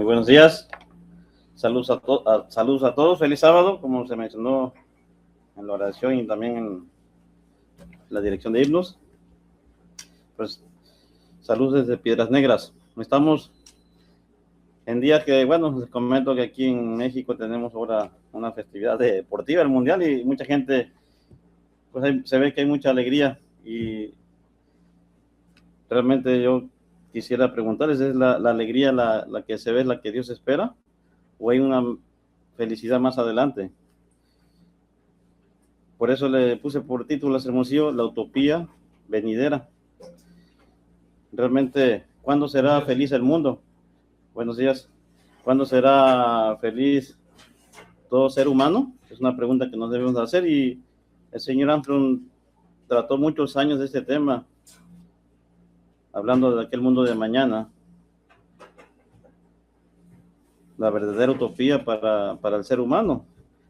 Muy buenos días. Saludos a todos. Feliz sábado, como se mencionó en la oración y también en la dirección de himnos. Pues saludos desde Piedras Negras. Estamos en días que, bueno, les comento que aquí en México tenemos ahora una festividad deportiva, el Mundial, y mucha gente, pues se ve que hay mucha alegría, y realmente yo quisiera preguntarles, ¿es la alegría la que se ve, la que Dios espera, o hay una felicidad más adelante? Por eso le puse por título a este hermosillo, la utopía venidera. Realmente, ¿cuándo será feliz el mundo? Buenos días. ¿Cuándo será feliz todo ser humano? Es una pregunta que nos debemos hacer, y el señor Armstrong trató muchos años de este tema, hablando de aquel mundo de mañana, la verdadera utopía para el ser humano.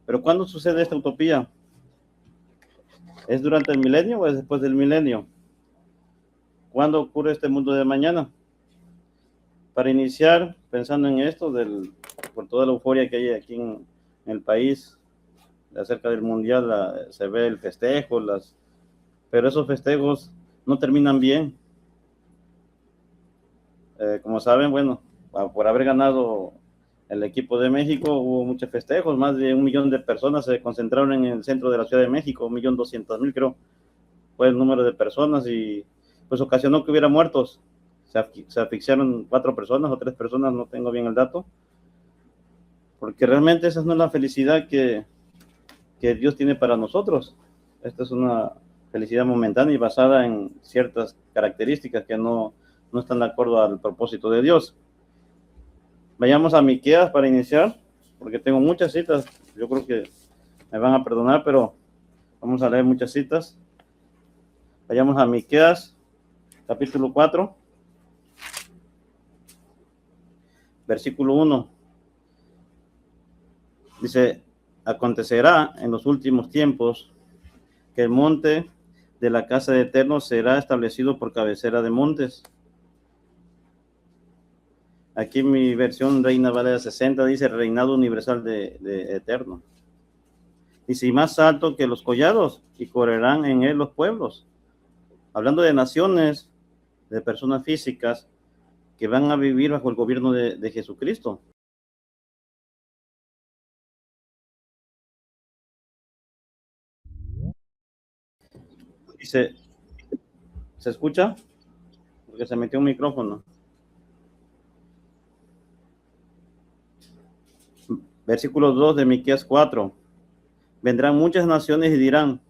Pero ¿cuándo sucede esta utopía? ¿Es durante el milenio o es después del milenio? ¿Cuándo ocurre este mundo de mañana? Para iniciar, pensando en esto, por toda la euforia que hay aquí en el país acerca del mundial, se ve el festejo, pero esos festejos no terminan bien. Como saben, bueno, por haber ganado el equipo de México, hubo muchos festejos. Más de 1 millón de personas se concentraron en el centro de la Ciudad de México, 1.200.000 creo fue el número de personas, y pues ocasionó que hubiera muertos. Se asfixiaron 4 personas o 3 personas, no tengo bien el dato, porque realmente esa no es la felicidad que Dios tiene para nosotros. Esta es una felicidad momentánea y basada en ciertas características que no están de acuerdo al propósito de Dios. Vayamos a Miqueas para iniciar, porque tengo muchas citas. Yo creo que me van a perdonar, pero vamos a leer muchas citas. Vayamos a Miqueas, capítulo 4, versículo 1. Dice: acontecerá en los últimos tiempos que el monte de la casa de Eterno será establecido por cabecera de montes. Aquí en mi versión Reina Valera 60 dice reinado universal de Eterno. Dice: y más alto que los collados, y correrán en él los pueblos. Hablando de naciones, de personas físicas que van a vivir bajo el gobierno de Jesucristo. Dice, ¿se escucha? Porque se metió un micrófono. Versículo 2 de Miqueas 4. Vendrán muchas naciones y dirán: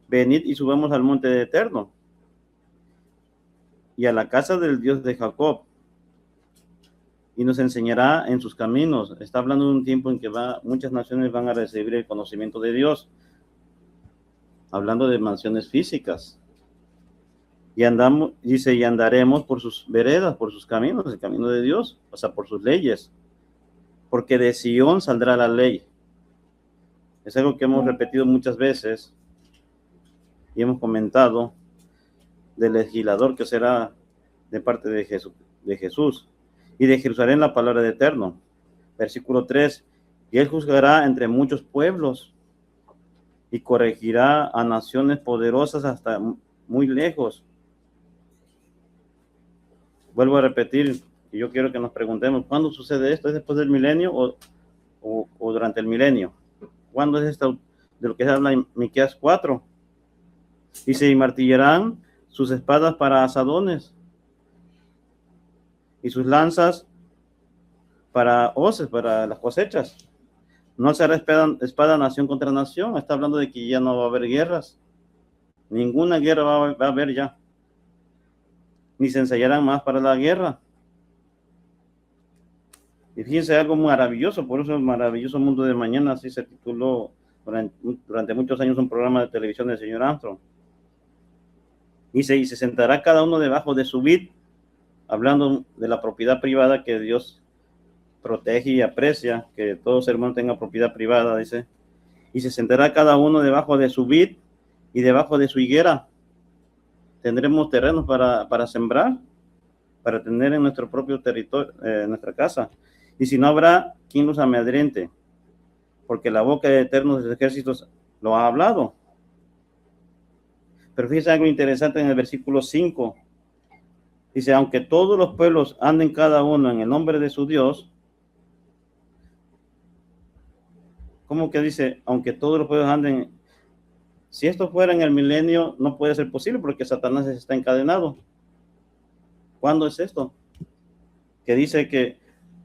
venid y subamos al monte de Eterno y a la casa del Dios de Jacob, y nos enseñará en sus caminos. Está hablando de un tiempo en que muchas naciones van a recibir el conocimiento de Dios, hablando de mansiones físicas. Y dice, y andaremos por sus veredas, por sus caminos, el camino de Dios, o sea, por sus leyes, porque de Sión saldrá la ley. Es algo que hemos repetido muchas veces y hemos comentado del legislador que será de parte de Jesús, y de Jerusalén la palabra de Eterno. Versículo 3, y él juzgará entre muchos pueblos y corregirá a naciones poderosas hasta muy lejos. Vuelvo a repetir, y yo quiero que nos preguntemos, ¿cuándo sucede esto? ¿Es después del milenio o durante el milenio? ¿Cuándo es esto de lo que se habla en Miqueas 4? Dice, y martillarán sus espadas para asadones, y sus lanzas para hoces, para las cosechas. No será espada nación contra nación. Está hablando de que ya no va a haber guerras. Ninguna guerra va a haber ya. Ni se ensayarán más para la guerra. Y fíjense, algo maravilloso, por eso el maravilloso mundo de mañana, así se tituló durante muchos años un programa de televisión del señor Armstrong. Dice, y se sentará cada uno debajo de su vid, hablando de la propiedad privada que Dios protege y aprecia, que todo ser humano tenga propiedad privada, dice, y se sentará cada uno debajo de su vid y debajo de su higuera. Tendremos terrenos para sembrar, para tener en nuestro propio territorio, nuestra casa. Y si no habrá quien los amedrente, porque la boca de eternos ejércitos lo ha hablado. Pero fíjense algo interesante en el versículo 5. Dice, aunque todos los pueblos anden cada uno en el nombre de su Dios. ¿Cómo que dice, aunque todos los pueblos anden? Si esto fuera en el milenio, no puede ser posible porque Satanás está encadenado. ¿Cuándo es esto? Que dice que,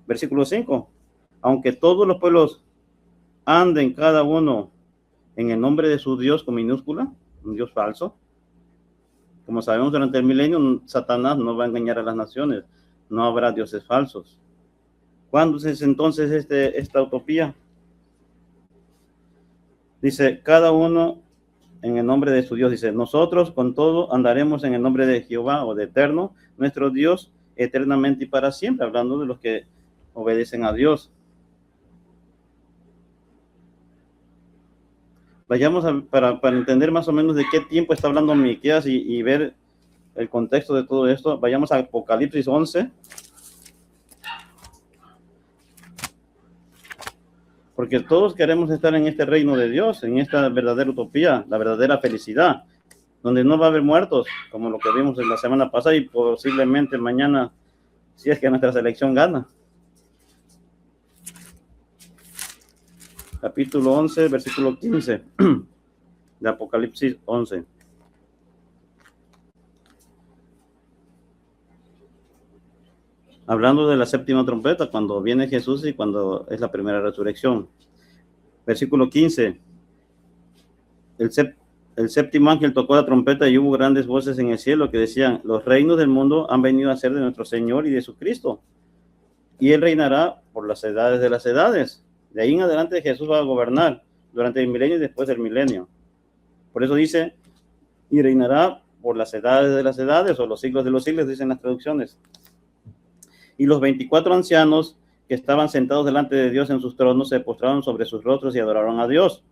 versículo 5, aunque todos los pueblos anden cada uno en el nombre de su Dios con minúscula, un Dios falso. Como sabemos, durante el milenio, Satanás no va a engañar a las naciones, no habrá dioses falsos. ¿Cuándo es entonces esta utopía? Dice, cada uno en el nombre de su Dios. Dice, nosotros con todo andaremos en el nombre de Jehová o de Eterno, nuestro Dios, eternamente y para siempre, hablando de los que obedecen a Dios. Vayamos para entender más o menos de qué tiempo está hablando Miqueas y ver el contexto de todo esto. Vayamos a Apocalipsis 11. Porque todos queremos estar en este reino de Dios, en esta verdadera utopía, la verdadera felicidad, donde no va a haber muertos, como lo que vimos en la semana pasada y posiblemente mañana, si es que nuestra selección gana. Capítulo 11, versículo 15 de Apocalipsis 11. Hablando de la séptima trompeta, cuando viene Jesús y cuando es la primera resurrección. Versículo 15. El séptimo ángel tocó la trompeta y hubo grandes voces en el cielo que decían, los reinos del mundo han venido a ser de nuestro Señor y de su Cristo. Y él reinará por las edades de las edades. De ahí en adelante Jesús va a gobernar durante el milenio y después del milenio. Por eso dice, y reinará por las edades de las edades o los siglos de los siglos, dicen las traducciones. Y los 24 ancianos que estaban sentados delante de Dios en sus tronos se postraron sobre sus rostros y adoraron a Dios,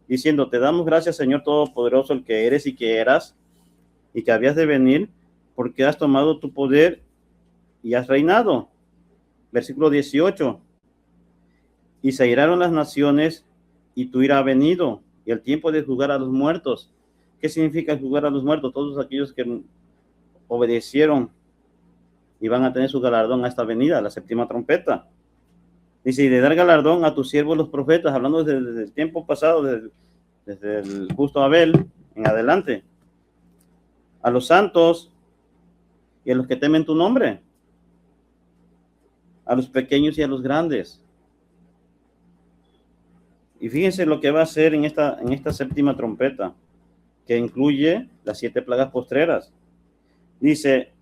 diciendo, te damos gracias, Señor Todopoderoso, el que eres y que eras, y que habías de venir, porque has tomado tu poder y has reinado. Versículo 18. Y se iraron las naciones, y tu ira ha venido, y el tiempo de juzgar a los muertos. ¿Qué significa juzgar a los muertos? Todos aquellos que obedecieron y van a tener su galardón a esta venida, la séptima trompeta. Dice, y de dar galardón a tus siervos los profetas, hablando desde el tiempo pasado, desde el justo Abel en adelante, a los santos y a los que temen tu nombre, a los pequeños y a los grandes. Y fíjense lo que va a hacer en esta séptima trompeta, que incluye las 7 plagas postreras. Dice,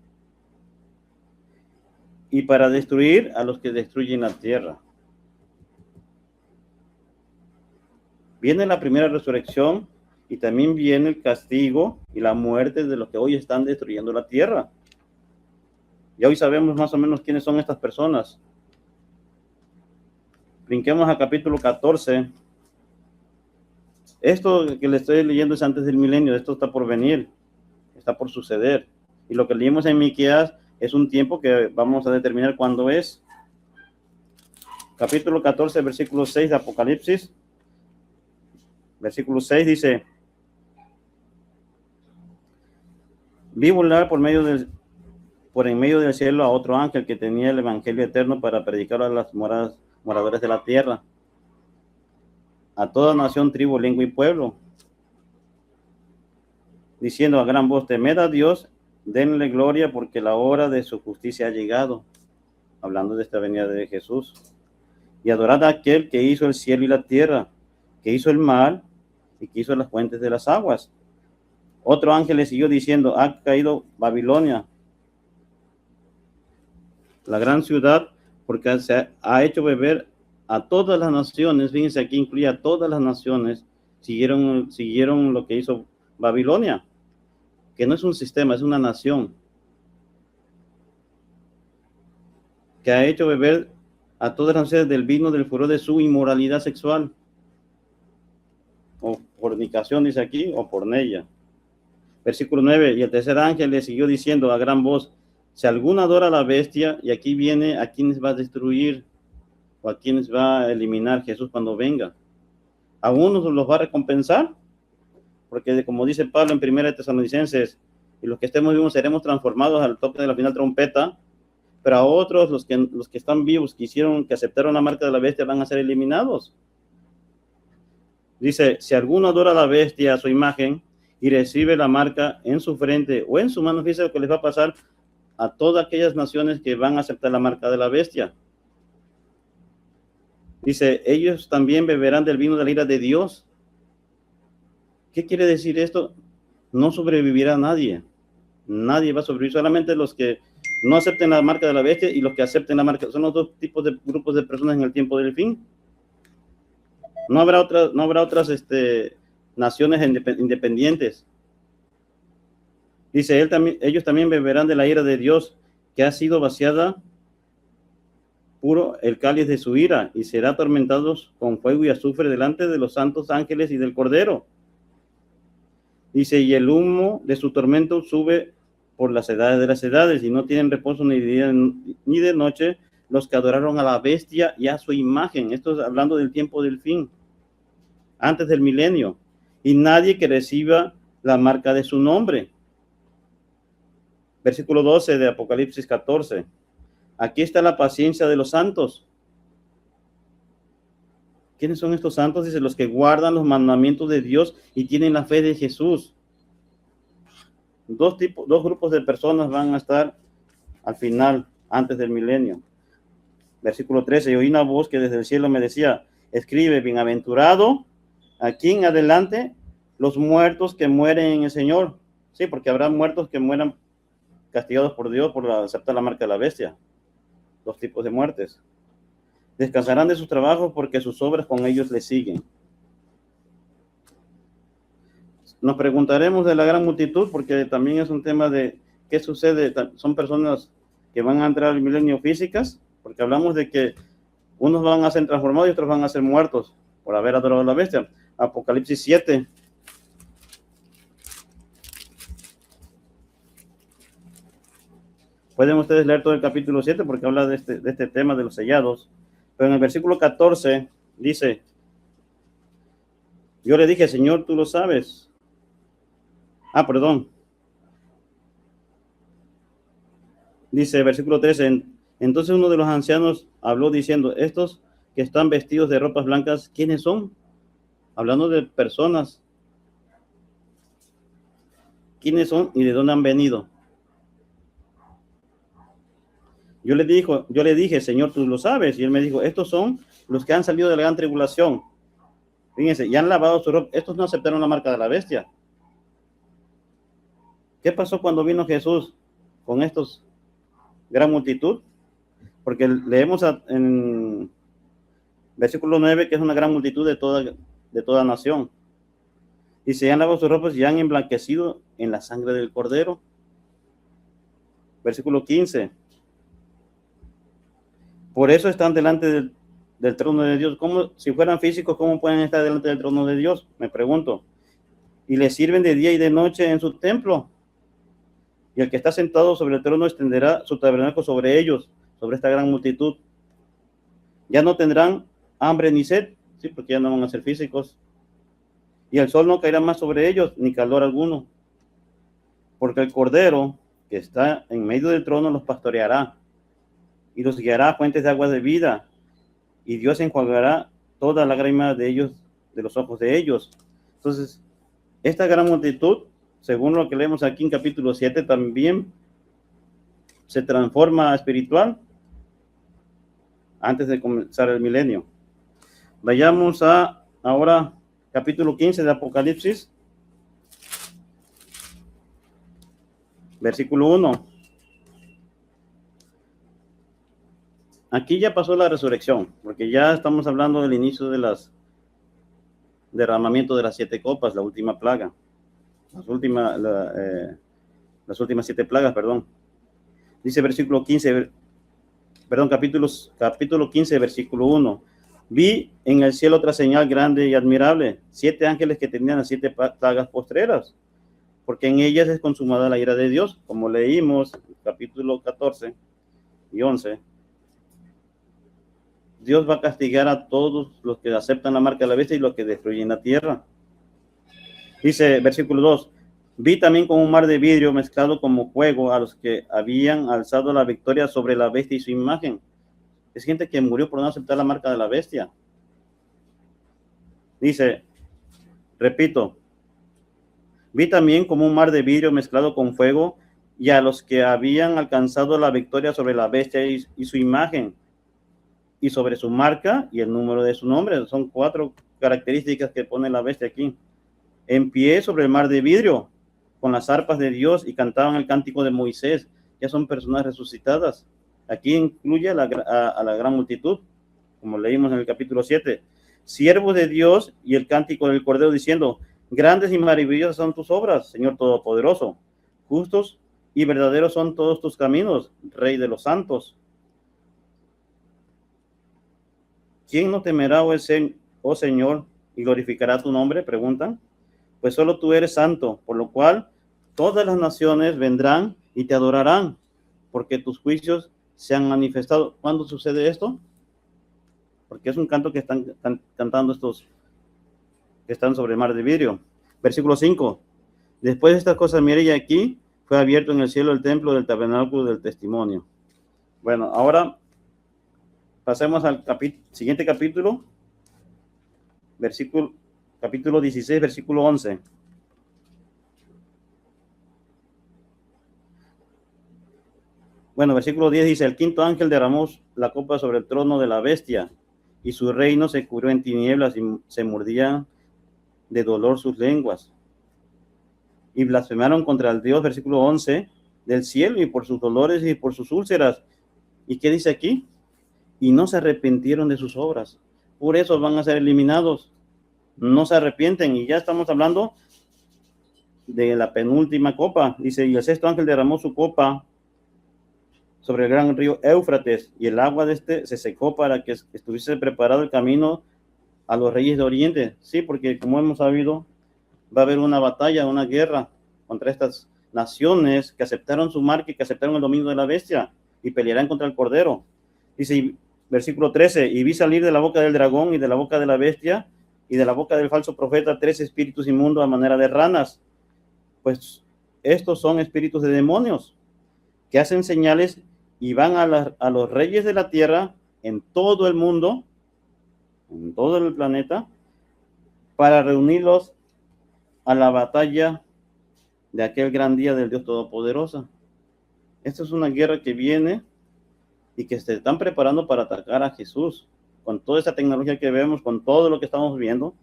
y para destruir a los que destruyen la tierra. Viene la primera resurrección y también viene el castigo y la muerte de los que hoy están destruyendo la tierra. Ya hoy sabemos más o menos quiénes son estas personas. Brinquemos a capítulo 14. Esto que le estoy leyendo es antes del milenio, esto está por venir, está por suceder. Y lo que leímos en Miqueas es un tiempo que vamos a determinar cuándo es. Capítulo 14, versículo 6 de Apocalipsis. Versículo 6 dice, vi volar por en medio del cielo a otro ángel que tenía el evangelio eterno para predicar a los moradores de la tierra, a toda nación, tribu, lengua y pueblo, diciendo a gran voz, temed a Dios, denle gloria porque la hora de su justicia ha llegado, hablando de esta venida de Jesús, y adorad a aquel que hizo el cielo y la tierra, que hizo el mar y que hizo las fuentes de las aguas. Otro ángel le siguió diciendo, ha caído Babilonia, la gran ciudad, porque se ha hecho beber a todas las naciones. Fíjense, aquí incluye a todas las naciones, siguieron lo que hizo Babilonia, que no es un sistema, es una nación, que ha hecho beber a todas las naciones del vino del furor de su inmoralidad sexual, o fornicación, dice aquí, o porneia. Versículo 9, y el tercer ángel le siguió diciendo a gran voz, Si alguno adora a la bestia, y aquí viene a quienes va a destruir o a quienes va a eliminar Jesús cuando venga. A unos los va a recompensar, porque como dice Pablo en 1 Tesalonicenses, y los que estemos vivos seremos transformados al toque de la final trompeta, pero a otros, los que están vivos, que aceptaron la marca de la bestia, van a ser eliminados. Dice, si alguno adora a la bestia, a su imagen, y recibe la marca en su frente o en su mano, fíjense lo que les va a pasar a todas aquellas naciones que van a aceptar la marca de la bestia. Dice, ellos también beberán del vino de la ira de Dios. ¿Qué quiere decir esto? No sobrevivirá nadie. Nadie va a sobrevivir, solamente los que no acepten la marca de la bestia y los que acepten la marca. Son los dos tipos de grupos de personas en el tiempo del fin. No habrá otras naciones independientes. Dice, ellos también beberán de la ira de Dios, que ha sido vaciada puro el cáliz de su ira, y serán atormentados con fuego y azufre delante de los santos ángeles y del Cordero. Dice, y el humo de su tormento sube por las edades de las edades, y no tienen reposo ni de día ni de noche los que adoraron a la bestia y a su imagen. Esto es hablando del tiempo del fin, antes del milenio, y nadie que reciba la marca de su nombre. Versículo 12 de Apocalipsis 14. Aquí está la paciencia de los santos. ¿Quiénes son estos santos? Dice, los que guardan los mandamientos de Dios y tienen la fe de Jesús. Dos grupos de personas van a estar al final, antes del milenio. Versículo 13, y oí una voz que desde el cielo me decía, escribe, bienaventurado, aquí en adelante, los muertos que mueren en el Señor. Sí, porque habrá muertos que mueran castigados por Dios por aceptar la marca de la bestia. Dos tipos de muertes. Descansarán de sus trabajos porque sus obras con ellos le siguen. Nos preguntaremos de la gran multitud, porque también es un tema de qué sucede. Son personas que van a entrar al milenio físicas, porque hablamos de que unos van a ser transformados y otros van a ser muertos por haber adorado a la bestia. Apocalipsis 7. Pueden ustedes leer todo el capítulo 7 porque habla de este tema de los sellados. Pero en el versículo 14 dice, yo le dije, Señor, tú lo sabes. Perdón. Dice, versículo 13, entonces uno de los ancianos habló diciendo, estos que están vestidos de ropas blancas, ¿quiénes son? Hablando de personas. ¿Quiénes son y de dónde han venido? Yo le dije, Señor, tú lo sabes. Y él me dijo, estos son los que han salido de la gran tribulación. Fíjense, y han lavado su ropa. Estos no aceptaron la marca de la bestia. ¿Qué pasó cuando vino Jesús con estos gran multitud? Porque leemos en versículo 9 que es una gran multitud de toda nación. Y se han lavado sus ropas y han emblanquecido en la sangre del Cordero. Versículo 15. Por eso están delante del trono de Dios. ¿Cómo, si fueran físicos, cómo pueden estar delante del trono de Dios? Me pregunto. Y le sirven de día y de noche en su templo. Y el que está sentado sobre el trono extenderá su tabernáculo sobre ellos, sobre esta gran multitud. Ya no tendrán hambre ni sed, sí, porque ya no van a ser físicos. Y el sol no caerá más sobre ellos, ni calor alguno. Porque el Cordero que está en medio del trono los pastoreará y los guiará a fuentes de agua de vida, y Dios enjuagará toda lágrima de ellos, de los ojos de ellos. Entonces, esta gran multitud, según lo que leemos aquí en capítulo 7, también se transforma espiritual antes de comenzar el milenio. Vayamos a ahora capítulo 15 de Apocalipsis, versículo 1. Aquí ya pasó la resurrección, porque ya estamos hablando del inicio de derramamiento de las 7 copas, la última plaga, las últimas 7 plagas, perdón. Dice versículo 15, perdón, capítulo 15, versículo 1. Vi en el cielo otra señal grande y admirable, 7 ángeles que tenían las 7 plagas postreras, porque en ellas es consumada la ira de Dios, como leímos capítulo 14 y 11, Dios va a castigar a todos los que aceptan la marca de la bestia y los que destruyen la tierra. Dice, versículo 2, vi también como un mar de vidrio mezclado como fuego a los que habían alzado la victoria sobre la bestia y su imagen. Es gente que murió por no aceptar la marca de la bestia. Dice, repito, vi también como un mar de vidrio mezclado con fuego y a los que habían alcanzado la victoria sobre la bestia y su imagen, y sobre su marca y el número de su nombre. Son 4 características que pone la bestia aquí. En pie sobre el mar de vidrio, con las arpas de Dios, y cantaban el cántico de Moisés. Ya son personas resucitadas. Aquí incluye a la gran multitud, como leímos en el capítulo 7. Siervos de Dios y el cántico del Cordero diciendo, grandes y maravillosas son tus obras, Señor Todopoderoso. Justos y verdaderos son todos tus caminos, Rey de los santos. ¿Quién no temerá, oh Señor, y glorificará tu nombre? Preguntan. Pues solo tú eres santo, por lo cual todas las naciones vendrán y te adorarán, porque tus juicios se han manifestado. ¿Cuándo sucede esto? Porque es un canto que están cantando estos que están sobre el mar de vidrio. Versículo 5. Después de estas cosas, mire, y aquí fue abierto en el cielo el templo del tabernáculo del testimonio. Bueno, ahora pasemos al siguiente capítulo, capítulo 16, versículo 11. Bueno, versículo 10 dice, el quinto ángel derramó la copa sobre el trono de la bestia, y su reino se cubrió en tinieblas y se mordían de dolor sus lenguas. Y blasfemaron contra el Dios, versículo 11, del cielo, y por sus dolores y por sus úlceras. ¿Y qué dice aquí? Y no se arrepintieron de sus obras. Por eso van a ser eliminados. No se arrepienten. Y ya estamos hablando de la penúltima copa. Dice, y el sexto ángel derramó su copa sobre el gran río Éufrates, y el agua de este se secó para que estuviese preparado el camino a los reyes de Oriente. Sí, porque como hemos sabido, va a haber una batalla, una guerra contra estas naciones que aceptaron su marca y que aceptaron el dominio de la bestia y pelearán contra el Cordero. Dice, versículo 13, y vi salir de la boca del dragón y de la boca de la bestia y de la boca del falso profeta 3 espíritus inmundos a manera de ranas. Pues estos son espíritus de demonios que hacen señales y van a los reyes de la tierra en todo el mundo, en todo el planeta, para reunirlos a la batalla de aquel gran día del Dios Todopoderoso. Esta es una guerra que viene y que se están preparando para atacar a Jesús, con toda esa tecnología que vemos, con todo lo que estamos viendo,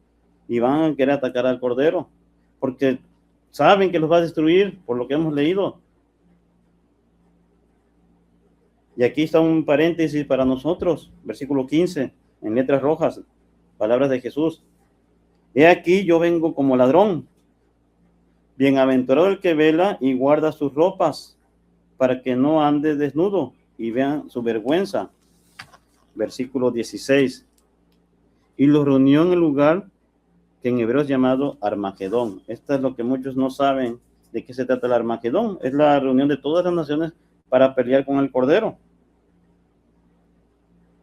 y van a querer atacar al Cordero, porque saben que los va a destruir, por lo que hemos leído. Y aquí está un paréntesis para nosotros, versículo 15, en letras rojas, palabras de Jesús. He aquí, yo vengo como ladrón. Bienaventurado el que vela y guarda sus ropas, para que no ande desnudo y vean su vergüenza. Versículo 16. Y los reunió en el lugar que en hebreo es llamado Armagedón. Esto es lo que muchos no saben de qué se trata el Armagedón. Es la reunión de todas las naciones para pelear con el Cordero.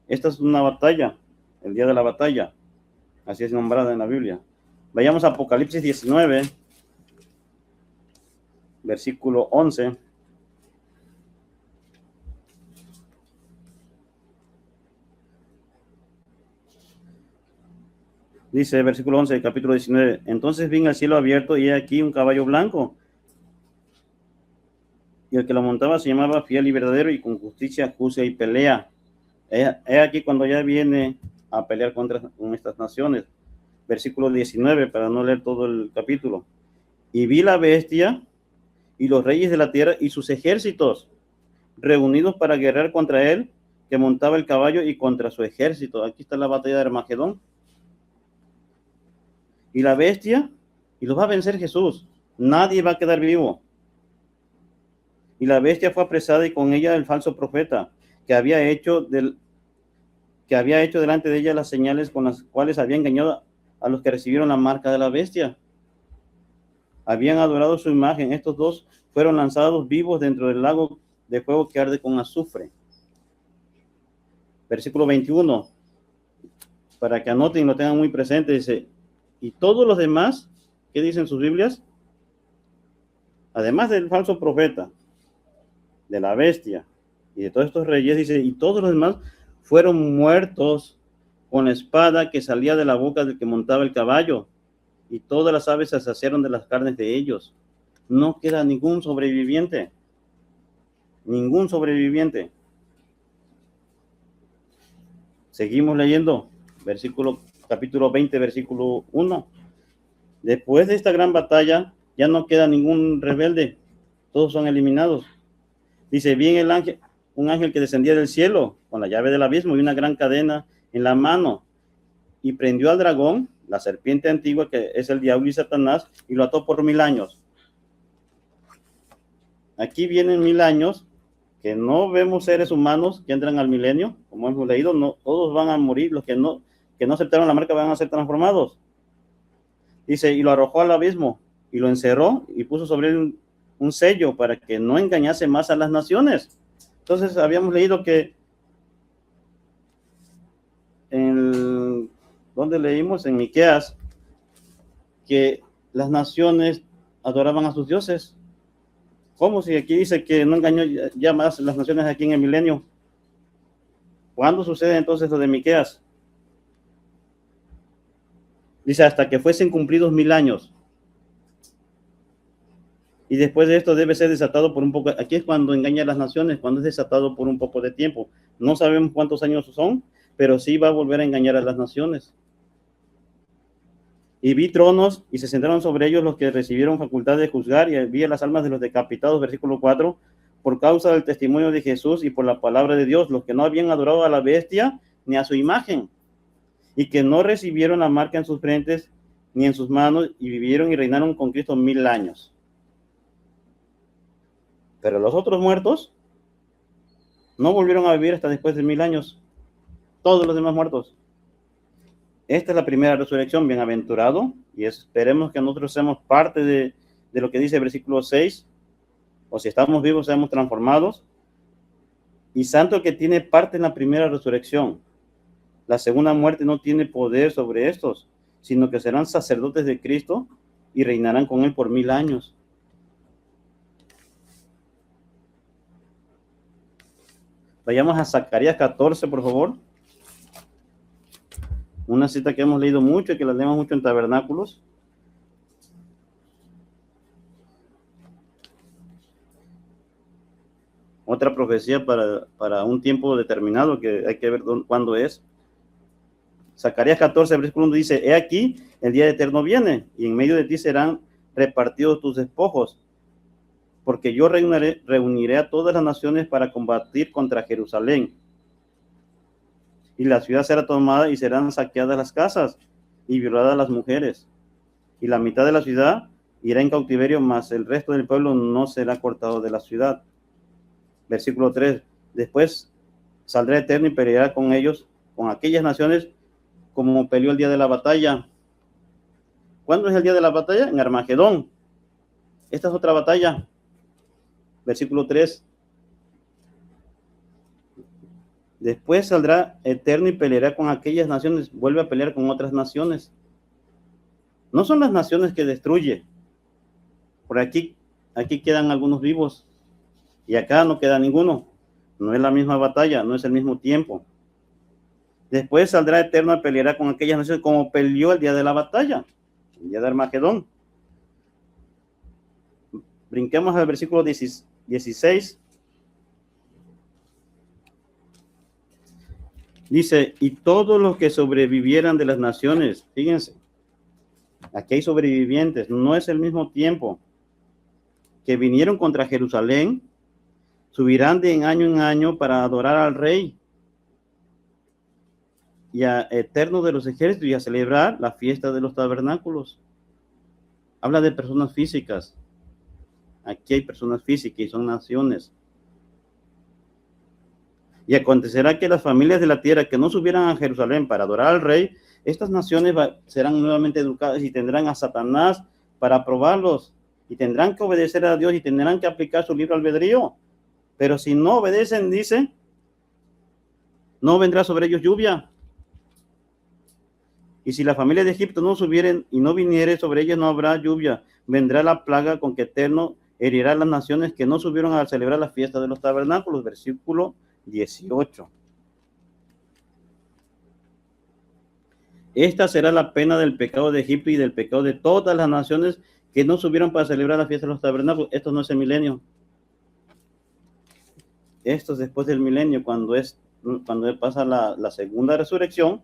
Esta es una batalla, el día de la batalla. Así es nombrada en la Biblia. Vayamos a Apocalipsis 19, versículo 11. Dice, versículo 11, capítulo 19. Entonces vi el cielo abierto y he aquí un caballo blanco. Y el que lo montaba se llamaba Fiel y Verdadero, y con justicia juzga y pelea. He aquí cuando ya viene a pelear con estas naciones. Versículo 19, para no leer todo el capítulo. Y vi la bestia y los reyes de la tierra y sus ejércitos reunidos para guerrear contra él, que montaba el caballo, y contra su ejército. Aquí está la batalla de Armagedón. Y la bestia, y los va a vencer Jesús. Nadie va a quedar vivo. Y la bestia fue apresada, y con ella el falso profeta, que había hecho delante de ella las señales con las cuales había engañado a los que recibieron la marca de la bestia. Habían adorado su imagen. Estos dos fueron lanzados vivos dentro del lago de fuego que arde con azufre. Versículo 21, para que anoten y lo tengan muy presente, dice, y todos los demás, ¿qué dicen sus Biblias? Además del falso profeta, de la bestia y de todos estos reyes, dice, y todos los demás fueron muertos con la espada que salía de la boca del que montaba el caballo, y todas las aves se saciaron de las carnes de ellos. No queda ningún sobreviviente. Ningún sobreviviente. Seguimos leyendo, capítulo 20, versículo 1. Después de esta gran batalla, ya no queda ningún rebelde. Todos son eliminados. Dice, vi un ángel que descendía del cielo con la llave del abismo y una gran cadena en la mano, y prendió al dragón, la serpiente antigua, que es el diablo y Satanás, y lo ató por 1000 años. Aquí vienen 1000 años, que no vemos seres humanos que entran al milenio, como hemos leído, no, todos van a morir, los que no aceptaron la marca van a ser transformados. Dice, y lo arrojó al abismo, y lo encerró, y puso sobre él un sello para que no engañase más a las naciones. Entonces, habíamos leído que ¿dónde leímos? En Miqueas, que las naciones adoraban a sus dioses. ¿Cómo? Si aquí dice que no engañó ya más las naciones aquí en el milenio. ¿Cuándo sucede entonces lo de Miqueas? Dice, hasta que fuesen cumplidos 1000 años. Y después de esto debe ser desatado por un poco. Aquí es cuando engaña a las naciones, cuando es desatado por un poco de tiempo. No sabemos cuántos años son, pero sí va a volver a engañar a las naciones. Y vi tronos, y se sentaron sobre ellos los que recibieron facultad de juzgar, y vi las almas de los decapitados, versículo 4, por causa del testimonio de Jesús y por la palabra de Dios, los que no habían adorado a la bestia ni a su imagen, y que no recibieron la marca en sus frentes ni en sus manos, y vivieron y reinaron con Cristo 1000 años. Pero los otros muertos no volvieron a vivir hasta después de 1000 años. Todos los demás muertos. Esta es la primera resurrección, bienaventurado, y esperemos que nosotros seamos parte de lo que dice el versículo 6, o si estamos vivos, seamos transformados, y santo el que tiene parte en la primera resurrección. La segunda muerte no tiene poder sobre estos, sino que serán sacerdotes de Cristo y reinarán con él por 1000 años. Vayamos a Zacarías 14, por favor. Una cita que hemos leído mucho y que la leemos mucho en tabernáculos. Otra profecía para un tiempo determinado que hay que ver cuándo es. Zacarías 14, versículo 1 dice, he aquí, el día eterno viene, y en medio de ti serán repartidos tus despojos, porque yo reuniré a todas las naciones para combatir contra Jerusalén. Y la ciudad será tomada y serán saqueadas las casas y violadas las mujeres. Y la mitad de la ciudad irá en cautiverio, mas el resto del pueblo no será cortado de la ciudad. Versículo 3. Después saldrá Eterno y peleará con ellos, con aquellas naciones, como peleó el día de la batalla. ¿Cuándo es el día de la batalla? En Armagedón. Esta es otra batalla. Versículo 3. Después saldrá Eterno y peleará con aquellas naciones. Vuelve a pelear con otras naciones. No son las naciones que destruye. Por aquí quedan algunos vivos. Y acá no queda ninguno. No es la misma batalla, no es el mismo tiempo. Después saldrá Eterno y peleará con aquellas naciones como peleó el día de la batalla, el día de Armagedón. Brinquemos al versículo 16. Dice, y todos los que sobrevivieran de las naciones, fíjense, aquí hay sobrevivientes, no es el mismo tiempo, que vinieron contra Jerusalén, subirán de año en año para adorar al Rey y a Eterno de los ejércitos y a celebrar la fiesta de los tabernáculos. Habla de personas físicas. Aquí hay personas físicas y son naciones. Y acontecerá que las familias de la tierra que no subieran a Jerusalén para adorar al Rey, estas naciones serán nuevamente educadas y tendrán a Satanás para probarlos, y tendrán que obedecer a Dios y tendrán que aplicar su libre albedrío. Pero si no obedecen, dice, no vendrá sobre ellos lluvia. Y si la familia de Egipto no subieren y no viniere sobre ellos, no habrá lluvia. Vendrá la plaga con que Eterno herirá a las naciones que no subieron a celebrar la fiesta de los tabernáculos. Versículo 18. Esta será la pena del pecado de Egipto y del pecado de todas las naciones que no subieron para celebrar la fiesta de los tabernáculos. Esto no es el milenio. Esto es después del milenio, cuando pasa la segunda resurrección,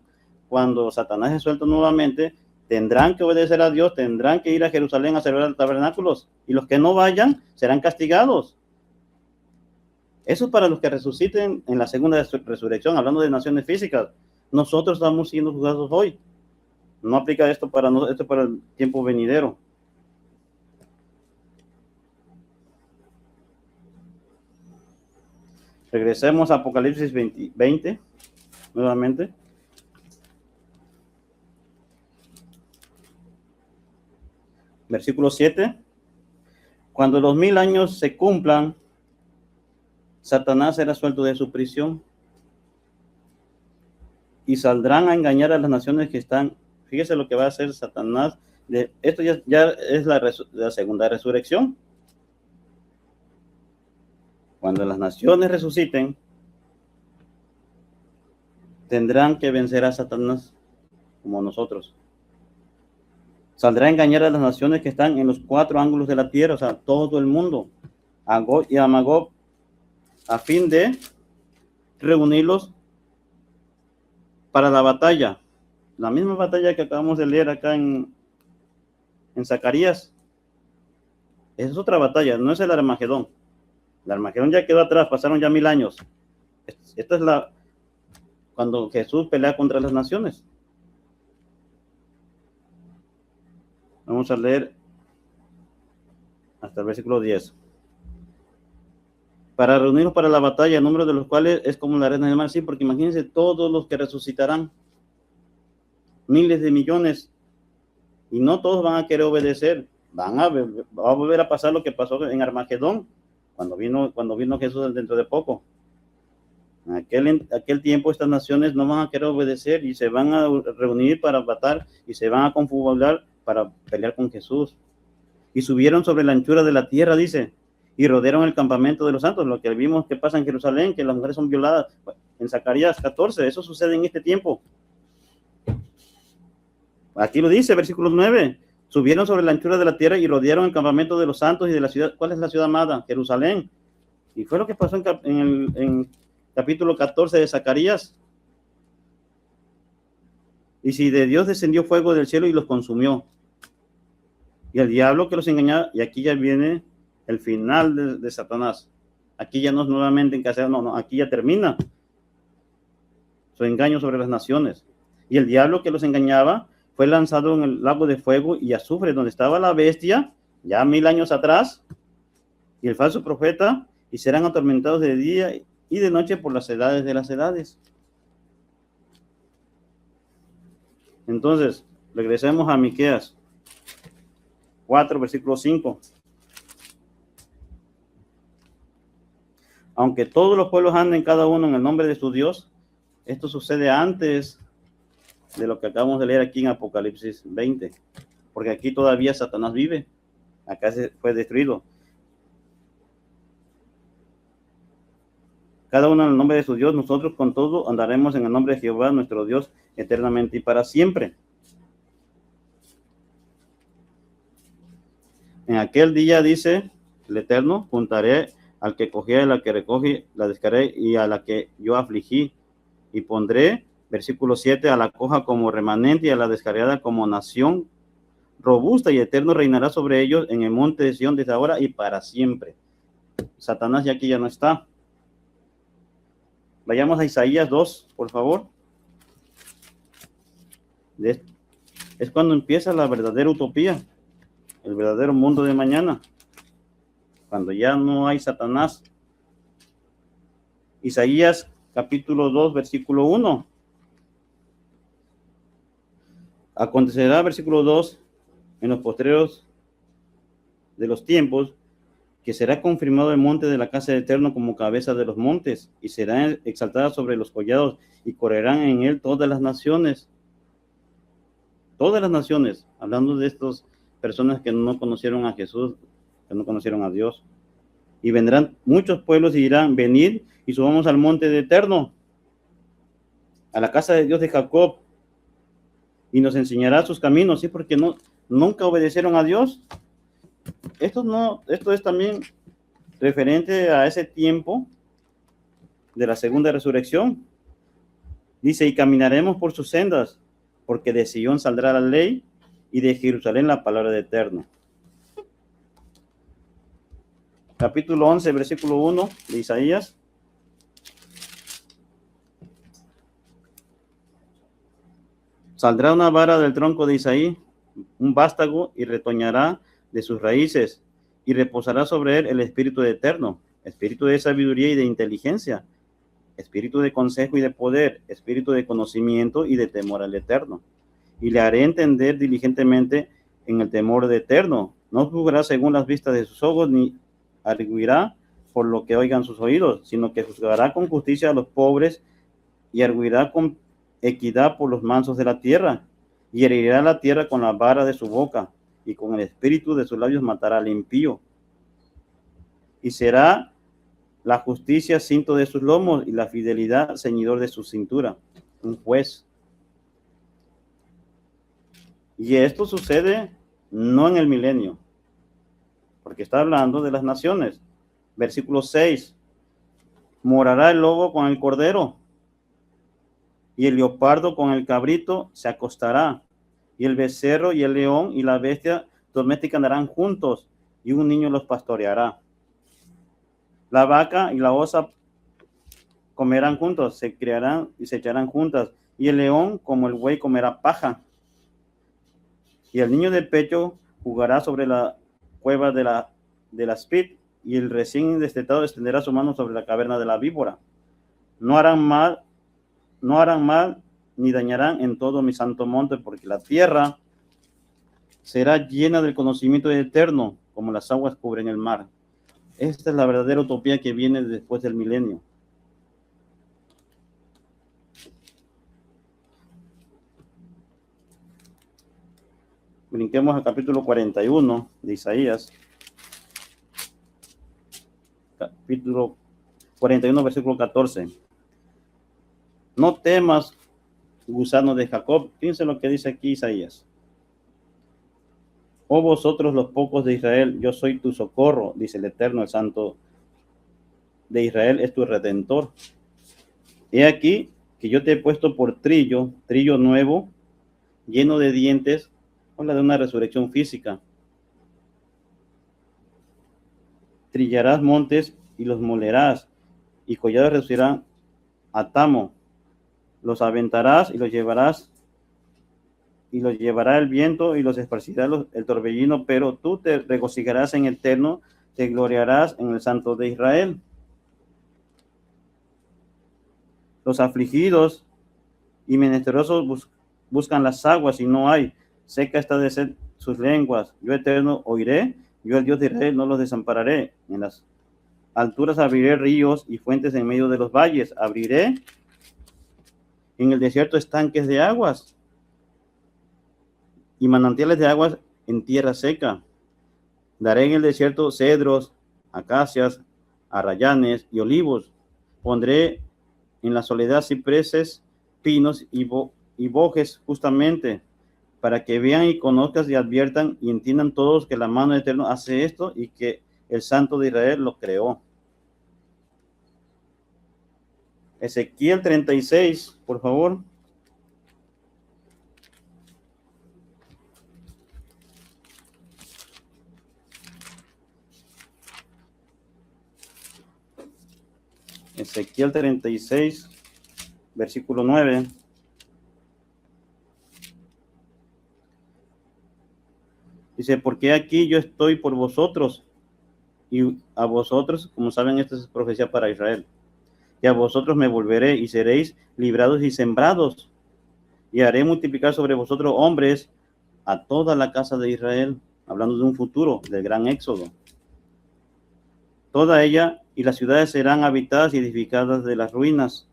cuando Satanás es suelto nuevamente, tendrán que obedecer a Dios, tendrán que ir a Jerusalén a celebrar los tabernáculos, y los que no vayan serán castigados. Eso es para los que resuciten en la segunda resurrección, hablando de naciones físicas. Nosotros estamos siendo juzgados hoy. No aplica esto para nosotros, esto para el tiempo venidero. Regresemos a Apocalipsis 20 nuevamente. Versículo 7. Cuando los 1000 años se cumplan, Satanás será suelto de su prisión y saldrán a engañar a las naciones que están. Fíjese lo que va a hacer Satanás. Esto ya es la segunda resurrección. Cuando las naciones resuciten, tendrán que vencer a Satanás como nosotros. Saldrá a engañar a las naciones que están en los 4 ángulos de la tierra, o sea, todo el mundo, a Gog y a Magog, a fin de reunirlos para la batalla. La misma batalla que acabamos de leer acá en Zacarías. Esa es otra batalla, no es el Armagedón. El Armagedón ya quedó atrás, pasaron ya 1000 años. Esta es cuando Jesús pelea contra las naciones. Vamos a leer hasta el versículo 10. Para reunirnos para la batalla, el número de los cuales es como la arena del mar. Sí, porque imagínense todos los que resucitarán, miles de millones, y no todos van a querer obedecer. Va a volver a pasar lo que pasó en Armagedón, cuando vino Jesús dentro de poco. En aquel tiempo estas naciones no van a querer obedecer y se van a reunir para matar y se van a confabular para pelear con Jesús. Y subieron sobre la anchura de la tierra, dice, y rodearon el campamento de los santos, lo que vimos que pasa en Jerusalén, que las mujeres son violadas. En Zacarías 14, eso sucede en este tiempo. Aquí lo dice, versículo 9. Subieron sobre la anchura de la tierra y rodearon el campamento de los santos y de la ciudad. ¿Cuál es la ciudad amada? Jerusalén. Y fue lo que pasó en capítulo 14 de Zacarías. Y si de Dios descendió fuego del cielo y los consumió. Y el diablo que los engañaba, y aquí ya viene el final de Satanás. Aquí ya no es nuevamente encarcelado, no, aquí ya termina su engaño sobre las naciones. Y el diablo que los engañaba fue lanzado en el lago de fuego y azufre, donde estaba la bestia, ya 1000 años atrás, y el falso profeta, y serán atormentados de día y de noche por las edades de las edades. Entonces, regresemos a Miqueas 4, versículo 5. Aunque todos los pueblos anden cada uno en el nombre de su Dios, esto sucede antes de lo que acabamos de leer aquí en Apocalipsis 20, porque aquí todavía Satanás vive, acá se fue destruido. Cada uno en el nombre de su Dios, nosotros con todo andaremos en el nombre de Jehová, nuestro Dios, eternamente y para siempre. En aquel día, dice el Eterno, juntaré al que cogía y a la que recoge, la descaré y a la que yo afligí, y pondré, versículo 7, a la coja como remanente y a la descarriada como nación robusta, y Eterno reinará sobre ellos en el monte de Sión desde ahora y para siempre. Satanás ya aquí ya no está. Vayamos a Isaías 2, por favor. Es cuando empieza la verdadera utopía, el verdadero mundo de mañana, cuando ya no hay Satanás. Isaías capítulo 2, versículo 1. Acontecerá, versículo 2, en los postreros de los tiempos, que será confirmado el monte de la casa del Eterno como cabeza de los montes, y será exaltada sobre los collados, y correrán en él todas las naciones, hablando de estas personas que no conocieron a Jesús, que no conocieron a Dios. Y vendrán muchos pueblos y dirán, venid y subamos al monte de Eterno, a la casa de Dios de Jacob, y nos enseñará sus caminos, ¿sí? Porque nunca obedecieron a Dios. Esto es también referente a ese tiempo de la segunda resurrección. Dice, y caminaremos por sus sendas, porque de Sion saldrá la ley, y de Jerusalén la palabra de Eterno. Capítulo 11, versículo 1 de Isaías. Saldrá una vara del tronco de Isaí, un vástago, y retoñará de sus raíces, y reposará sobre él el espíritu de Eterno, espíritu de sabiduría y de inteligencia, espíritu de consejo y de poder, espíritu de conocimiento y de temor al Eterno. Y le haré entender diligentemente en el temor de Eterno. No juzgará según las vistas de sus ojos, ni arguirá por lo que oigan sus oídos, sino que juzgará con justicia a los pobres y arguirá con equidad por los mansos de la tierra, y herirá la tierra con la vara de su boca, y con el espíritu de sus labios matará al impío. Y será la justicia cinto de sus lomos, y la fidelidad ceñidor de su cintura, un juez. Y esto sucede no en el milenio, porque está hablando de las naciones. Versículo 6, morará el lobo con el cordero, y el leopardo con el cabrito se acostará, y el becerro y el león y la bestia doméstica andarán juntos, y un niño los pastoreará. La vaca y la osa comerán juntos, se criarán y se echarán juntas, y el león como el buey comerá paja. Y el niño de pecho jugará sobre la cueva de la aspid, y el recién destetado extenderá su mano sobre la caverna de la víbora. No harán mal ni dañarán en todo mi santo monte, porque la tierra será llena del conocimiento eterno, como las aguas cubren el mar. Esta es la verdadera utopía que viene después del milenio. Brinquemos al capítulo 41 de Isaías. Capítulo 41, versículo 14. No temas, gusano de Jacob. Fíjense lo que dice aquí Isaías. Oh vosotros los pocos de Israel, yo soy tu socorro, dice el Eterno, el Santo de Israel es tu Redentor. He aquí que yo te he puesto por trillo nuevo, lleno de dientes. Habla de una resurrección física. Trillarás montes y los molerás, y collados reducirán a tamo. Los aventarás y los llevarás, y los llevará el viento y los esparcirá el torbellino, pero tú te regocijarás en el Eterno, te gloriarás en el Santo de Israel. Los afligidos y menesterosos buscan las aguas y no hay, seca está de sed sus lenguas. Yo Eterno oiré, yo el Dios de Israel no los desampararé. En las alturas abriré ríos y fuentes en medio de los valles, abriré en el desierto estanques de aguas y manantiales de aguas en tierra seca. Daré en el desierto cedros, acacias, arrayanes y olivos. Pondré en la soledad cipreses, pinos y bojes justamente, para que vean y conozcan y adviertan y entiendan todos que la mano de Eterno hace esto y que el Santo de Israel lo creó. Ezequiel 36, por favor. Ezequiel 36, versículo 9. Dice, porque aquí yo estoy por vosotros, y a vosotros, como saben, esta es profecía para Israel, y a vosotros me volveré, y seréis librados y sembrados, y haré multiplicar sobre vosotros hombres a toda la casa de Israel, hablando de un futuro, del gran éxodo. toda ella, y las ciudades serán habitadas y edificadas de las ruinas.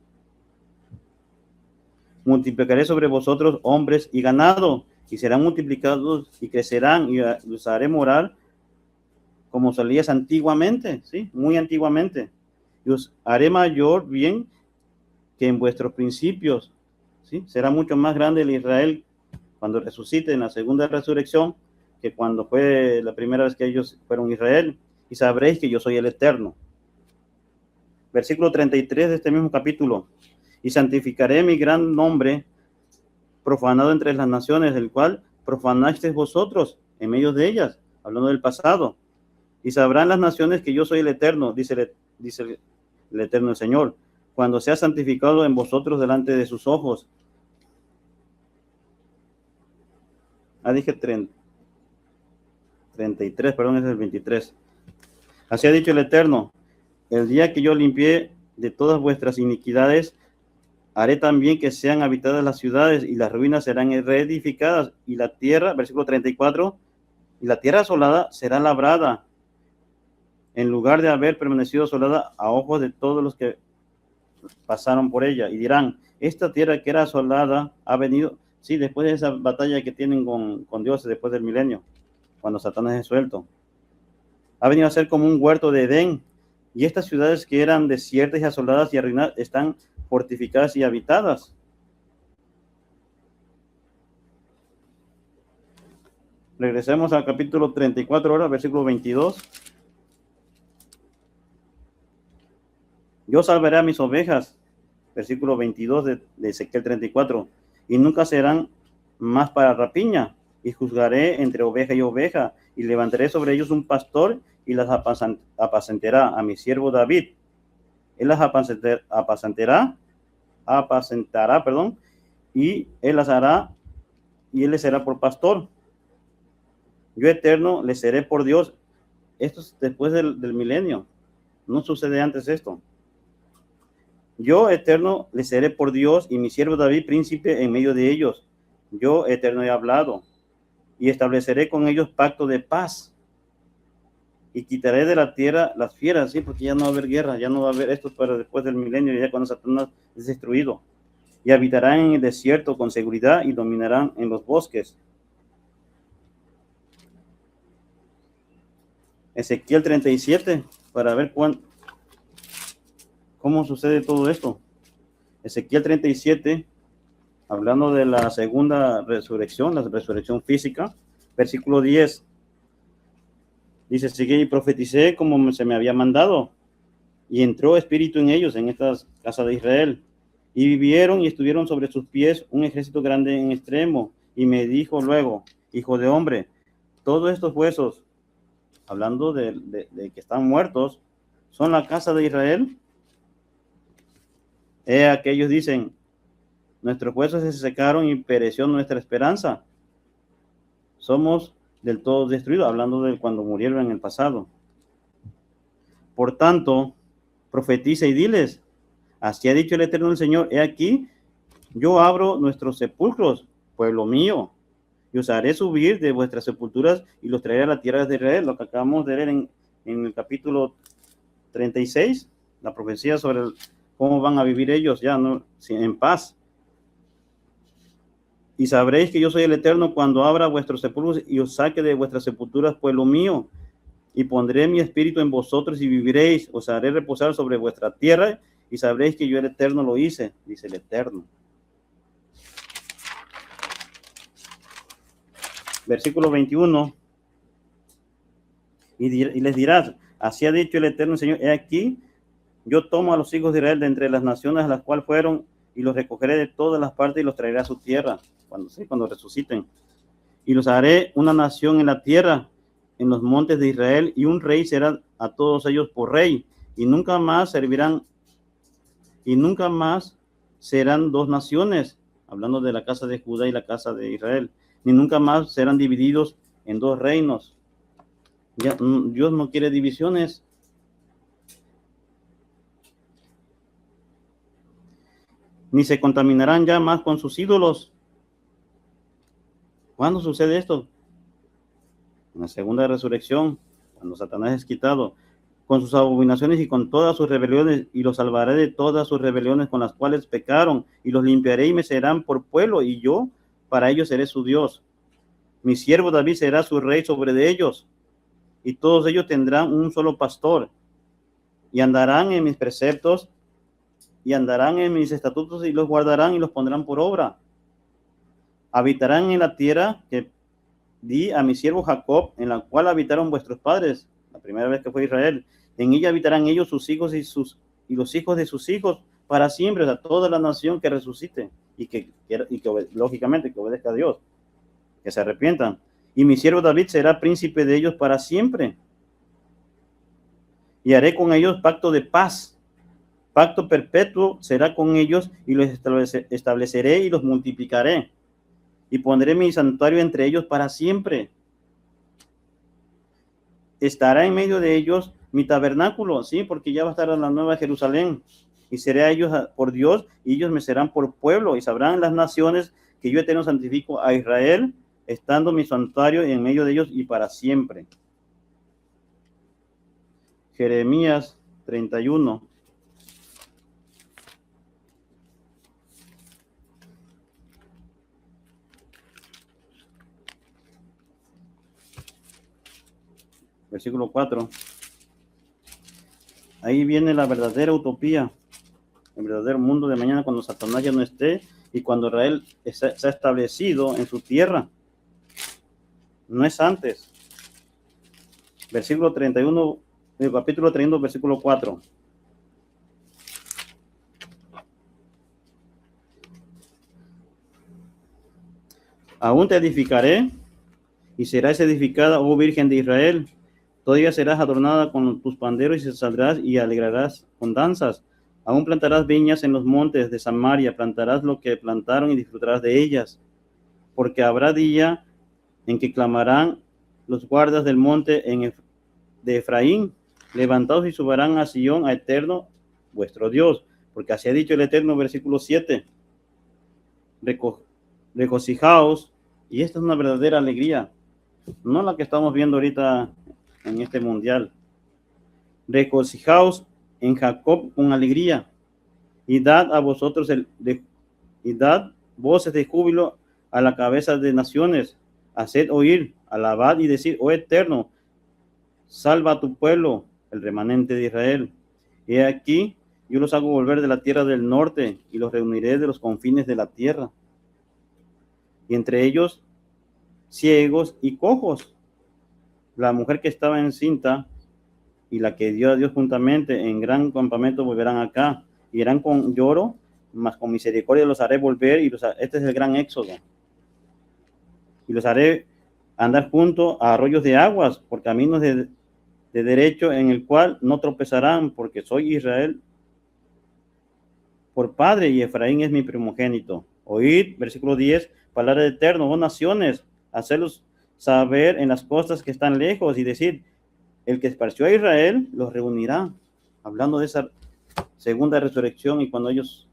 Multiplicaré sobre vosotros hombres y ganado, y serán multiplicados y crecerán, y los haré morar como solías antiguamente, ¿sí? Muy antiguamente. Y os haré mayor bien que en vuestros principios, ¿sí? Será mucho más grande el Israel cuando resucite en la segunda resurrección que cuando fue la primera vez que ellos fueron Israel, y sabréis que yo soy el Eterno. Versículo 33 de este mismo capítulo. Y santificaré mi gran nombre, profanado entre las naciones, el cual profanasteis vosotros en medio de ellas, hablando del pasado. Y sabrán las naciones que yo soy el Eterno, dice el Eterno el Señor, cuando sea santificado en vosotros delante de sus ojos. Dije 33, perdón, es el 23. Así ha dicho el Eterno, el día que yo limpié de todas vuestras iniquidades, haré también que sean habitadas las ciudades, y las ruinas serán reedificadas, y la tierra, versículo 34, y la tierra asolada será labrada, en lugar de haber permanecido asolada a ojos de todos los que pasaron por ella, y dirán, esta tierra que era asolada ha venido, sí, después de esa batalla que tienen con Dios, después del milenio, cuando Satanás es suelto, ha venido a ser como un huerto de Edén, y estas ciudades que eran desiertas y asoladas y arruinadas están fortificadas y habitadas. Regresemos al capítulo 34 ahora, versículo 22. Yo salvaré a mis ovejas, versículo 22 de Ezequiel 34, y nunca serán más para rapiña, y juzgaré entre oveja y oveja, y levantaré sobre ellos un pastor, y las apacentará a mi siervo David. Él las apacentará, y él las hará, y él les será por pastor. Yo Eterno les seré por Dios. Esto es después del milenio, no sucede antes esto. Yo Eterno les seré por Dios, y mi siervo David príncipe en medio de ellos. Yo Eterno he hablado, y estableceré con ellos pacto de paz, y quitaré de la tierra las fieras, sí, porque ya no va a haber guerra, ya no va a haber esto para después del milenio, ya cuando Satanás es destruido, y habitarán en el desierto con seguridad, y dominarán en los bosques. Ezequiel 37, para ver cómo sucede todo esto. Ezequiel 37, hablando de la segunda resurrección, la resurrección física, versículo 10. Dice, sigue y profeticé como se me había mandado, y entró espíritu en ellos, en estas casas de Israel, y vivieron y estuvieron sobre sus pies un ejército grande en extremo, y me dijo luego, hijo de hombre, todos estos huesos, hablando de que están muertos, son la casa de Israel. Aquellos dicen, nuestros huesos se secaron y pereció nuestra esperanza. Somos del todo destruidos, hablando de cuando murieron en el pasado. Por tanto, profetiza y diles, así ha dicho el Eterno del Señor, he aquí, yo abro nuestros sepulcros, pueblo mío, y os haré subir de vuestras sepulturas y los traeré a la tierra de Israel, lo que acabamos de leer en el capítulo 36, la profecía sobre cómo van a vivir ellos ya, ¿no?, en paz. Y sabréis que yo soy el Eterno cuando abra vuestros sepulcros y os saque de vuestras sepulturas, pueblo mío, y pondré mi espíritu en vosotros y viviréis, os haré reposar sobre vuestra tierra, y sabréis que yo el Eterno lo hice, dice el Eterno. Versículo 21. Y les dirás, así ha dicho el Eterno Señor, he aquí, yo tomo a los hijos de Israel de entre las naciones a las cuales fueron, y los recogeré de todas las partes y los traeré a su tierra, cuando resuciten. Y los haré una nación en la tierra, en los montes de Israel, y un rey será a todos ellos por rey, y nunca más servirán, y nunca más serán dos naciones, hablando de la casa de Judá y la casa de Israel, ni nunca más serán divididos en dos reinos. Ya, Dios no quiere divisiones. Ni se contaminarán ya más con sus ídolos. ¿Cuándo sucede esto? En la segunda resurrección, cuando Satanás es quitado. con sus abominaciones y con todas sus rebeliones, y los salvaré de todas sus rebeliones con las cuales pecaron, y los limpiaré y me serán por pueblo, y yo para ellos seré su Dios. Mi siervo David será su rey sobre de ellos, y todos ellos tendrán un solo pastor, y andarán en mis preceptos, y andarán en mis estatutos, y los guardarán y los pondrán por obra. Habitarán en la tierra que di a mi siervo Jacob, en la cual habitaron vuestros padres, la primera vez que fue Israel. En ella habitarán ellos, sus hijos y los hijos de sus hijos para siempre, o sea, toda la nación que resucite y que lógicamente que obedezca a Dios, que se arrepientan. Y mi siervo David será príncipe de ellos para siempre. Y haré con ellos pacto de paz. Pacto perpetuo será con ellos, y los estableceré y los multiplicaré. Y pondré mi santuario entre ellos para siempre. Estará en medio de ellos mi tabernáculo, sí, porque ya va a estar en la nueva Jerusalén. Y seré a ellos por Dios, y ellos me serán por pueblo, y sabrán las naciones que yo eterno santifico a Israel, estando mi santuario en medio de ellos y para siempre. Jeremías 31. Versículo 4. Ahí viene la verdadera utopía, el verdadero mundo de mañana, cuando Satanás ya no esté y cuando Israel se ha establecido en su tierra. No es antes. Versículo 31, el capítulo 31, versículo 4. Aún te edificaré y serás edificada, oh Virgen de Israel. Todavía serás adornada con tus panderos y saldrás y alegrarás con danzas. Aún plantarás viñas en los montes de Samaria, plantarás lo que plantaron y disfrutarás de ellas. Porque habrá día en que clamarán los guardas del monte de Efraín, levantados y subirán a Sion, a Eterno, vuestro Dios. Porque así ha dicho el Eterno, versículo 7. Regocijaos, y esta es una verdadera alegría, no la que estamos viendo ahorita en este mundial. Regocijaos en Jacob con alegría, y dad a vosotros y dad voces de júbilo a la cabeza de naciones. Haced oír, alabad y decir, oh Eterno, salva a tu pueblo, el remanente de Israel. He aquí, yo los hago volver de la tierra del norte, y los reuniré de los confines de la tierra. Y entre ellos, ciegos y cojos. La mujer que estaba encinta y la que dio a Dios juntamente en gran campamento volverán acá. Irán con lloro, mas con misericordia los haré volver. Este es el gran éxodo. Y los haré andar junto a arroyos de aguas, por caminos de derecho, en el cual no tropezarán, porque soy Israel por padre y Efraín es mi primogénito. Oíd, versículo 10, palabra de Eterno, oh naciones, hacerlos saber en las costas que están lejos y decir, el que esparció a Israel los reunirá. Hablando de esa segunda resurrección y cuando ellos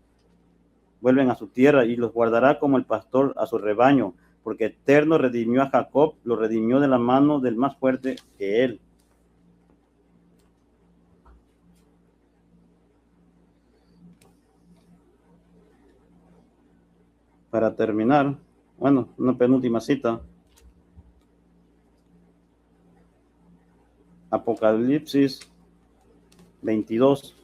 vuelven a su tierra, y los guardará como el pastor a su rebaño, porque Eterno redimió a Jacob, lo redimió de la mano del más fuerte que él. Para terminar, bueno, una penúltima cita. Apocalipsis 22.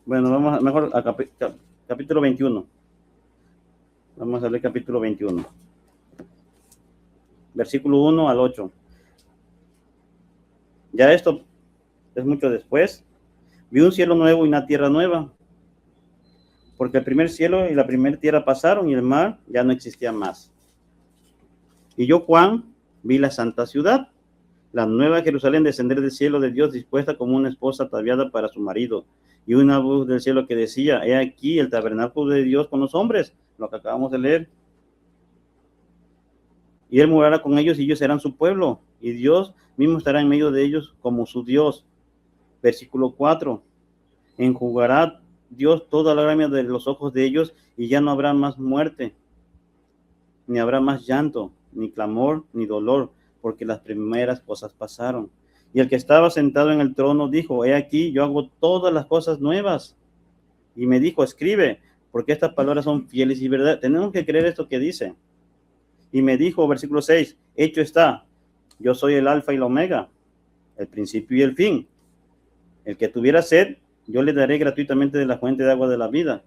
Bueno, vamos mejor a capítulo 21. Vamos a leer capítulo 21. Versículo 1 al 8. Ya esto es mucho después. Vi un cielo nuevo y una tierra nueva, porque el primer cielo y la primera tierra pasaron y el mar ya no existía más. Y yo, Juan, vi la santa ciudad, la nueva Jerusalén, descender del cielo de Dios, dispuesta como una esposa ataviada para su marido. Y una voz del cielo que decía, he aquí el tabernáculo de Dios con los hombres, lo que acabamos de leer. Y él morará con ellos y ellos serán su pueblo, y Dios mismo estará en medio de ellos como su Dios. Versículo 4. Enjugará Dios toda la lágrima de los ojos de ellos, y ya no habrá más muerte, ni habrá más llanto, ni clamor, ni dolor, porque las primeras cosas pasaron. Y el que estaba sentado en el trono dijo: he aquí, yo hago todas las cosas nuevas. Y me dijo: escribe, porque estas palabras son fieles y verdad. Tenemos que creer esto que dice. Y me dijo, versículo 6, hecho está, yo soy el alfa y la omega, el principio y el fin. El que tuviera sed, yo le daré gratuitamente de la fuente de agua de la vida.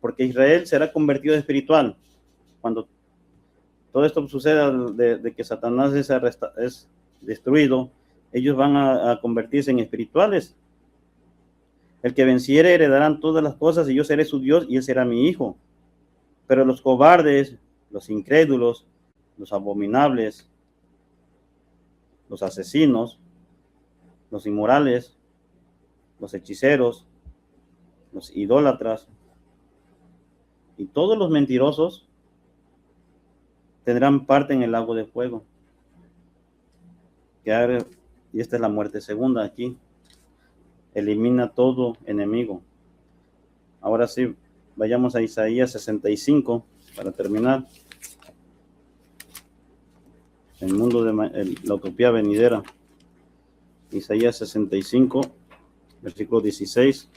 Porque Israel será convertido espiritual. Cuando todo esto suceda de que Satanás es destruido, ellos van a convertirse en espirituales. El que venciere heredarán todas las cosas, y yo seré su Dios y él será mi hijo. Pero los cobardes, los incrédulos, los abominables, los asesinos, los inmorales, los hechiceros, los idólatras y todos los mentirosos tendrán parte en el lago de fuego. Y esta es la muerte segunda aquí. Elimina todo enemigo. Ahora sí, vayamos a Isaías 65 para terminar. El mundo de la utopía venidera. Isaías 65, versículo 16.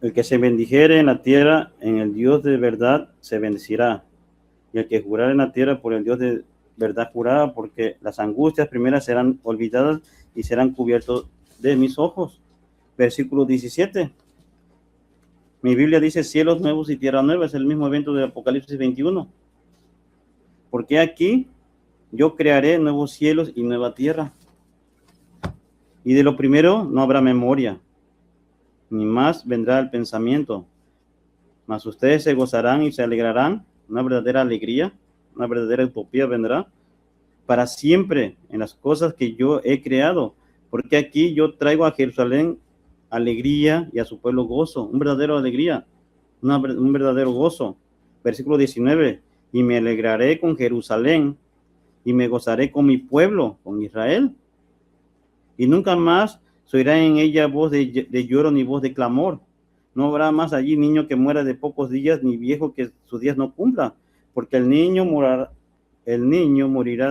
El que se bendijere en la tierra, en el Dios de verdad se bendecirá. Y el que jurare en la tierra, por el Dios de verdad jurará, porque las angustias primeras serán olvidadas y serán cubiertos de mis ojos. Versículo 17. Mi Biblia dice cielos nuevos y tierra nueva. Es el mismo evento de Apocalipsis 21. Porque aquí yo crearé nuevos cielos y nueva tierra. Y de lo primero no habrá memoria, ni más vendrá el pensamiento. Mas ustedes se gozarán y se alegrarán. Una verdadera alegría, una verdadera utopía vendrá para siempre en las cosas que yo he creado. Porque aquí yo traigo a Jerusalén alegría y a su pueblo gozo, un verdadero alegría, un verdadero gozo. Versículo 19, y me alegraré con Jerusalén y me gozaré con mi pueblo, con Israel. Y nunca más se oirá en ella voz de lloro ni voz de clamor. No habrá más allí niño que muera de pocos días, ni viejo que sus días no cumpla, porque el niño morirá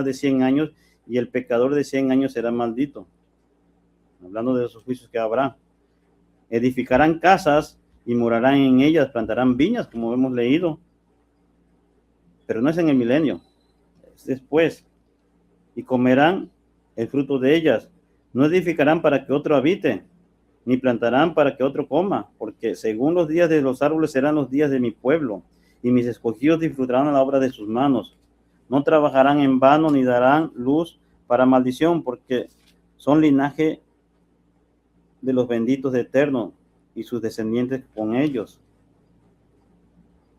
de 100 años y el pecador de 100 años será maldito. Hablando de esos juicios que habrá. Edificarán casas y morarán en ellas, plantarán viñas, como hemos leído. Pero no es en el milenio, es después. Y comerán el fruto de ellas. No edificarán para que otro habite, ni plantarán para que otro coma, porque según los días de los árboles serán los días de mi pueblo, y mis escogidos disfrutarán la obra de sus manos. No trabajarán en vano, ni darán luz para maldición, porque son linaje de los benditos de Eterno, y sus descendientes con ellos.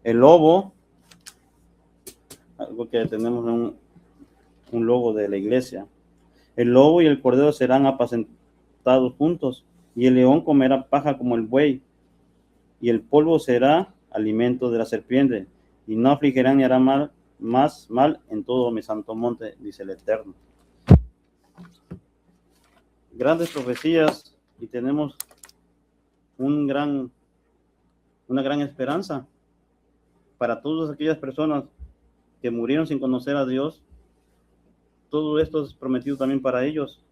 El lobo, algo que tenemos en un logo de la iglesia, el lobo y el cordero serán apacentados juntos, y el león comerá paja como el buey, y el polvo será alimento de la serpiente, y no afligirán ni harán más mal en todo mi santo monte, dice el Eterno. Grandes profecías, y tenemos una gran esperanza para todas aquellas personas que murieron sin conocer a Dios. Todo esto es prometido también para ellos.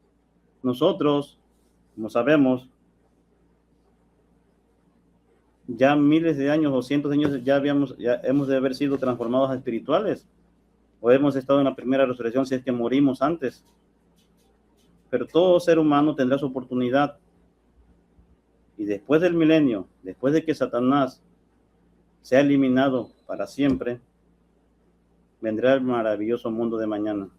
Nosotros, como sabemos, ya miles de años o cientos de años ya hemos de haber sido transformados a espirituales, o hemos estado en la primera resurrección si es que morimos antes. Pero todo ser humano tendrá su oportunidad. Y después del milenio, después de que Satanás sea eliminado para siempre, vendrá el maravilloso mundo de mañana.